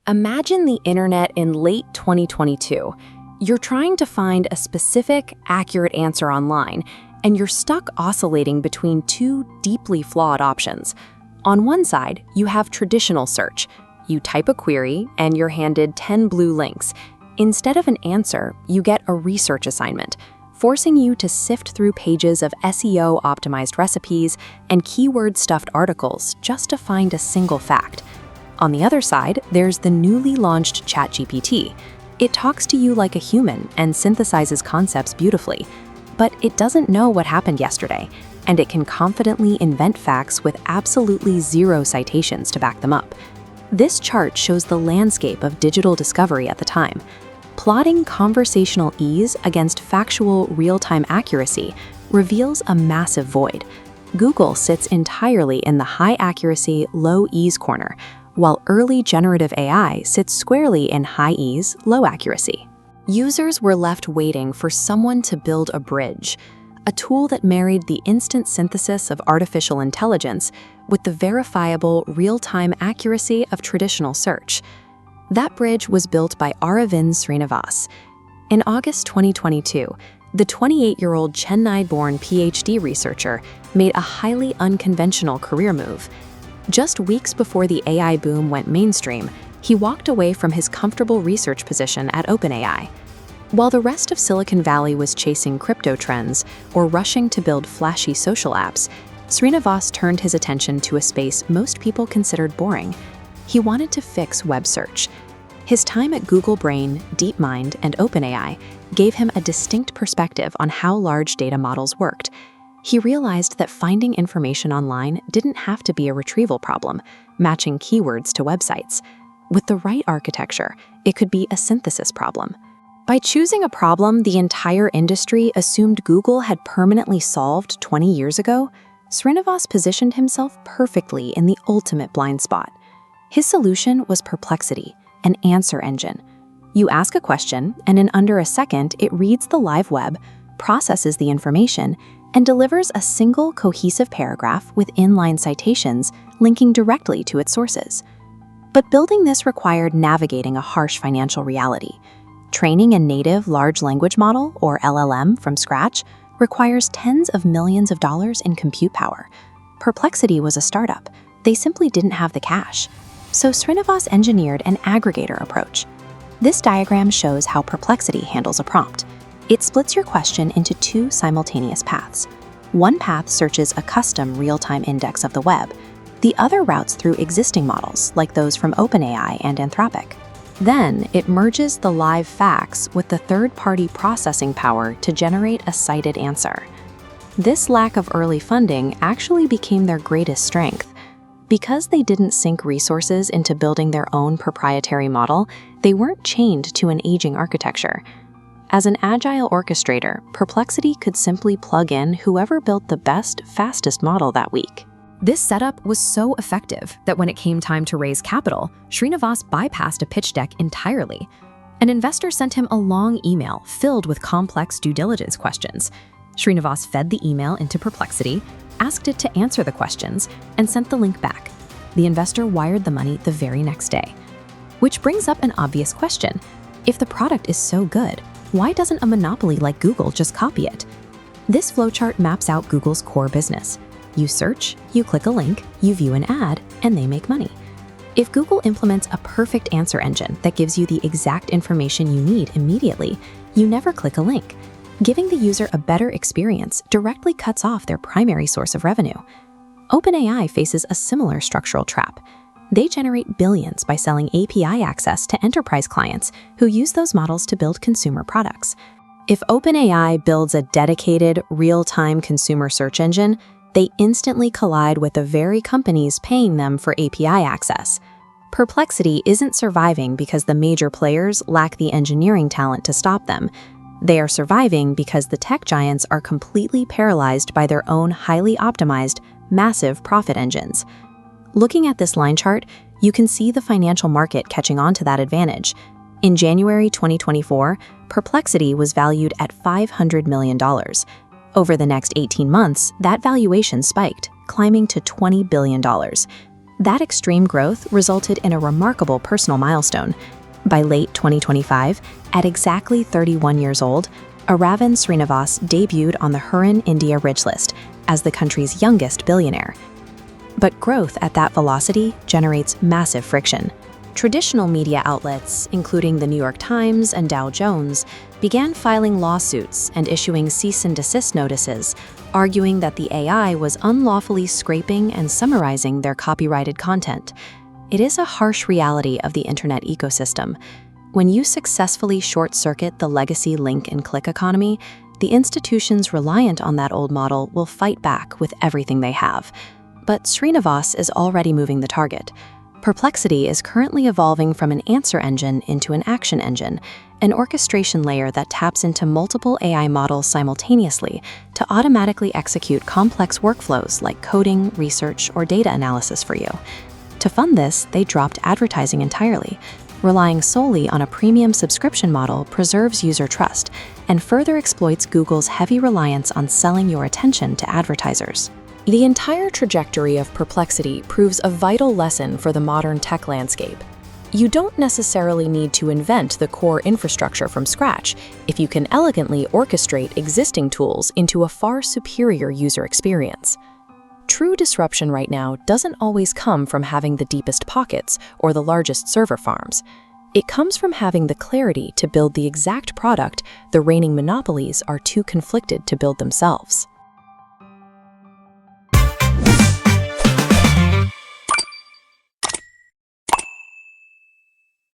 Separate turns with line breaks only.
Imagine the internet in late 2022. You're trying to find a specific, accurate answer online, and you're stuck oscillating between two deeply flawed options. On one side, you have traditional search. You type a query, and you're handed 10 blue links. Instead of an answer, you get a research assignment, forcing you to sift through pages of SEO-optimized recipes and keyword-stuffed articles just to find a single fact. On the other side, there's the newly launched ChatGPT. It talks to you like a human and synthesizes concepts beautifully. But it doesn't know what happened yesterday, and it can confidently invent facts with absolutely zero citations to back them up. This chart shows the landscape of digital discovery at the time. Plotting conversational ease against factual real-time accuracy reveals a massive void. Google sits entirely in the high-accuracy, low-ease corner, while early generative AI sits squarely in high-ease, low-accuracy. Users were left waiting for someone to build a bridge, a tool that married the instant synthesis of artificial intelligence with the verifiable, real-time accuracy of traditional search. That bridge was built by Aravind Srinivas. In August 2022, the 28-year-old Chennai-born PhD researcher made a highly unconventional career move. Just weeks before the AI boom went mainstream, he walked away from his comfortable research position at OpenAI. While the rest of Silicon Valley was chasing crypto trends or rushing to build flashy social apps, Srinivas turned his attention to a space most people considered boring. He wanted to fix web search. His time at Google Brain, DeepMind, and OpenAI gave him a distinct perspective on how large data models worked. He realized that finding information online didn't have to be a retrieval problem, matching keywords to websites. With the right architecture, it could be a synthesis problem. By choosing a problem the entire industry assumed Google had permanently solved 20 years ago, Srinivas positioned himself perfectly in the ultimate blind spot. His solution was Perplexity, an answer engine. You ask a question, and in under a second, it reads the live web, processes the information, and delivers a single cohesive paragraph with inline citations linking directly to its sources. But building this required navigating a harsh financial reality. Training a native large language model, or LLM, from scratch requires tens of millions of dollars in compute power. Perplexity was a startup. They simply didn't have the cash. So Srinivas engineered an aggregator approach. This diagram shows how Perplexity handles a prompt. It splits your question into two simultaneous paths. One path searches a custom real-time index of the web. The other routes through existing models, like those from OpenAI and Anthropic. Then, it merges the live facts with the third-party processing power to generate a cited answer. This lack of early funding actually became their greatest strength. Because they didn't sink resources into building their own proprietary model, they weren't chained to an aging architecture. As an agile orchestrator, Perplexity could simply plug in whoever built the best, fastest model that week.
This setup was so effective that when it came time to raise capital, Srinivas bypassed a pitch deck entirely. An investor sent him a long email filled with complex due diligence questions. Srinivas fed the email into Perplexity, asked it to answer the questions, and sent the link back. The investor wired the money the very next day. Which brings up an obvious question. If the product is so good, why doesn't a monopoly like Google just copy it? This flowchart maps out Google's core business. You search, you click a link, you view an ad, and they make money. If Google implements a perfect answer engine that gives you the exact information you need immediately, you never click a link. Giving the user a better experience directly cuts off their primary source of revenue. OpenAI faces a similar structural trap. They generate billions by selling API access to enterprise clients who use those models to build consumer products. If OpenAI builds a dedicated, real-time consumer search engine, they instantly collide with the very companies paying them for API access. Perplexity isn't surviving because the major players lack the engineering talent to stop them. They are surviving because the tech giants are completely paralyzed by their own highly optimized, massive profit engines. Looking at this line chart, you can see the financial market catching on to that advantage. In January 2024, Perplexity was valued at $500 million. Over the next 18 months, that valuation spiked, climbing to $20 billion.
That extreme growth resulted in a remarkable personal milestone. By late 2025, at exactly 31 years old, Aravind Srinivas debuted on the Hurun India Rich List as the country's youngest billionaire. But growth at that velocity generates massive friction. Traditional media outlets, including the New York Times and Dow Jones, began filing lawsuits and issuing cease and desist notices, arguing that the AI was unlawfully scraping and summarizing their copyrighted content. It is a harsh reality of the internet ecosystem. When you successfully short-circuit the legacy link and click economy, the institutions reliant on that old model will fight back with everything they have. But Srinivas is already moving the target. Perplexity is currently evolving from an answer engine into an action engine, an orchestration layer that taps into multiple AI models simultaneously to automatically execute complex workflows like coding, research, or data analysis for you. To fund this, they dropped advertising entirely. Relying solely on a premium subscription model preserves user trust and further exploits Google's heavy reliance on selling your attention to advertisers. The entire trajectory of Perplexity proves a vital lesson for the modern tech landscape. You don't necessarily need to invent the core infrastructure from scratch if you can elegantly orchestrate existing tools into a far superior user experience. True disruption right now doesn't always come from having the deepest pockets or the largest server farms. It comes from having the clarity to build the exact product the reigning monopolies are too conflicted to build themselves.